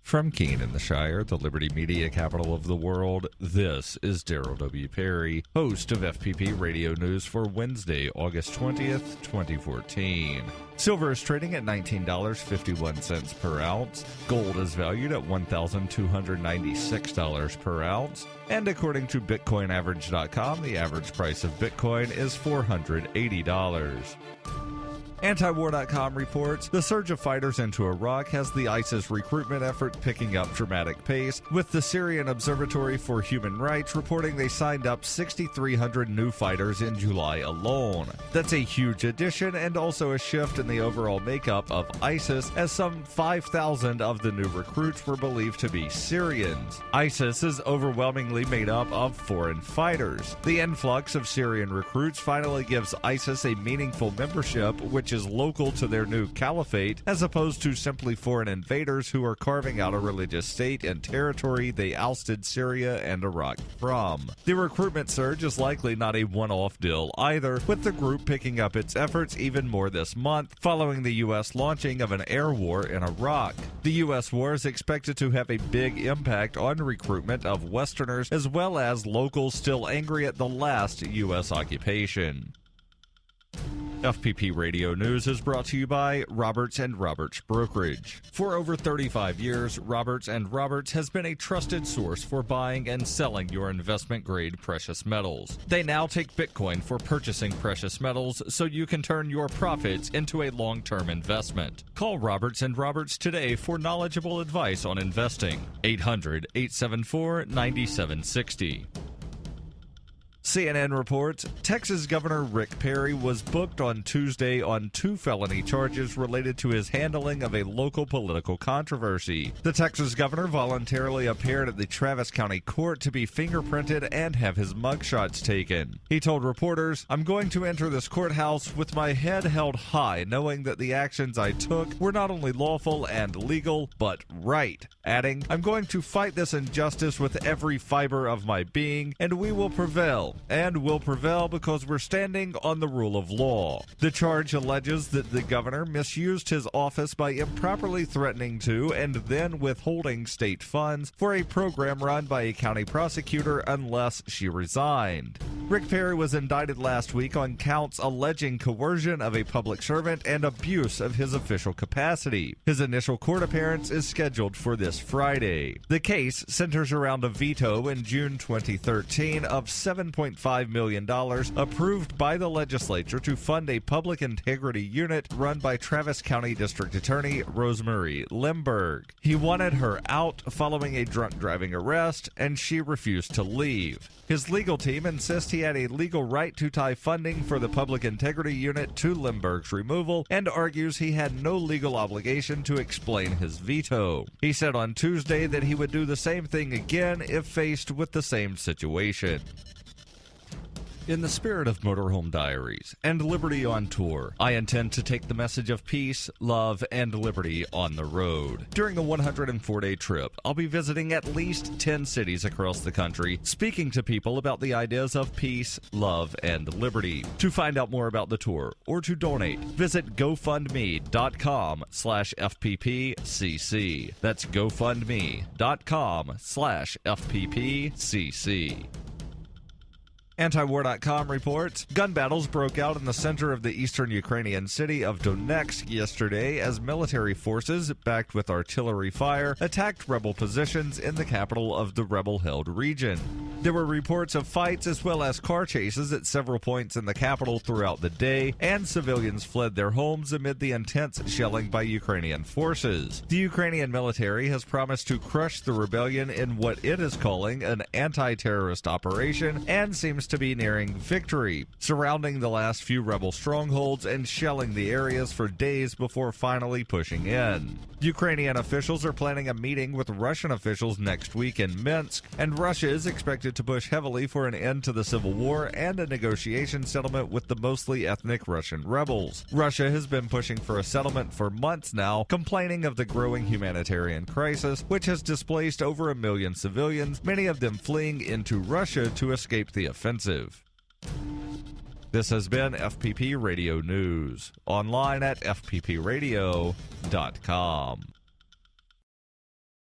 From Keene in the Shire, the Liberty Media capital of the world, this is Daryl W. Perry, host of FPP Radio News for Wednesday, August 20th, 2014. Silver is trading at $19.51 per ounce. Gold is valued at $1,296 per ounce. And according to BitcoinAverage.com, the average price of Bitcoin is $480. Antiwar.com reports the surge of fighters into Iraq has the ISIS recruitment effort picking up dramatic pace, with the Syrian Observatory for Human Rights reporting they signed up 6,300 new fighters in July alone. That's a huge addition and also a shift in the overall makeup of ISIS, as some 5,000 of the new recruits were believed to be Syrians. ISIS is overwhelmingly made up of foreign fighters. The influx of Syrian recruits finally gives ISIS a meaningful membership, which is local to their new caliphate, as opposed to simply foreign invaders who are carving out a religious state and territory they ousted Syria and Iraq from. The recruitment surge is likely not a one-off deal either, with the group picking up its efforts even more this month, following the U.S. launching of an air war in Iraq. The U.S. war is expected to have a big impact on recruitment of Westerners as well as locals still angry at the last U.S. occupation. FPP Radio News is brought to you by Roberts & Roberts Brokerage. For over 35 years, Roberts & Roberts has been a trusted source for buying and selling your investment-grade precious metals. They now take Bitcoin for purchasing precious metals so you can turn your profits into a long-term investment. Call Roberts & Roberts today for knowledgeable advice on investing. 800-874-9760. CNN reports Texas Governor Rick Perry was booked on Tuesday on 2 felony charges related to his handling of a local political controversy. The Texas governor voluntarily appeared at the Travis County Court to be fingerprinted and have his mugshots taken. He told reporters, "I'm going to enter this courthouse with my head held high, knowing that the actions I took were not only lawful and legal, but right," adding, "I'm going to fight this injustice with every fiber of my being, and we will prevail. And will prevail because we're standing on the rule of law." The charge alleges that the governor misused his office by improperly threatening to and then withholding state funds for a program run by a county prosecutor unless she resigned. Rick Perry was indicted last week on counts alleging coercion of a public servant and abuse of his official capacity. His initial court appearance is scheduled for this Friday. The case centers around a veto in June 2013 of $7.5 million approved by the legislature to fund a public integrity unit run by Travis County District Attorney Rosemary Limburg. He wanted her out following a drunk driving arrest, and she refused to leave. His legal team insists he had a legal right to tie funding for the public integrity unit to Limburg's removal and argues he had no legal obligation to explain his veto. He said on Tuesday that he would do the same thing again if faced with the same situation. In the spirit of Motorhome Diaries and Liberty on Tour, I intend to take the message of peace, love, and liberty on the road. During a 104-day trip, I'll be visiting at least 10 cities across the country, speaking to people about the ideas of peace, love, and liberty. To find out more about the tour or to donate, visit GoFundMe.com/FPPCC. That's GoFundMe.com/FPPCC. Antiwar.com reports gun battles broke out in the center of the eastern Ukrainian city of Donetsk yesterday as military forces, backed with artillery fire, attacked rebel positions in the capital of the rebel-held region. There were reports of fights as well as car chases at several points in the capital throughout the day, and civilians fled their homes amid the intense shelling by Ukrainian forces. The Ukrainian military has promised to crush the rebellion in what it is calling an anti-terrorist operation and seems to be nearing victory, surrounding the last few rebel strongholds and shelling the areas for days before finally pushing in. Ukrainian officials are planning a meeting with Russian officials next week in Minsk, and Russia is expected to push heavily for an end to the civil war and a negotiation settlement with the mostly ethnic Russian rebels. Russia has been pushing for a settlement for months now, complaining of the growing humanitarian crisis, which has displaced over 1 million civilians, many of them fleeing into Russia to escape the offensive. This has been FPP Radio News, online at fppradio.com.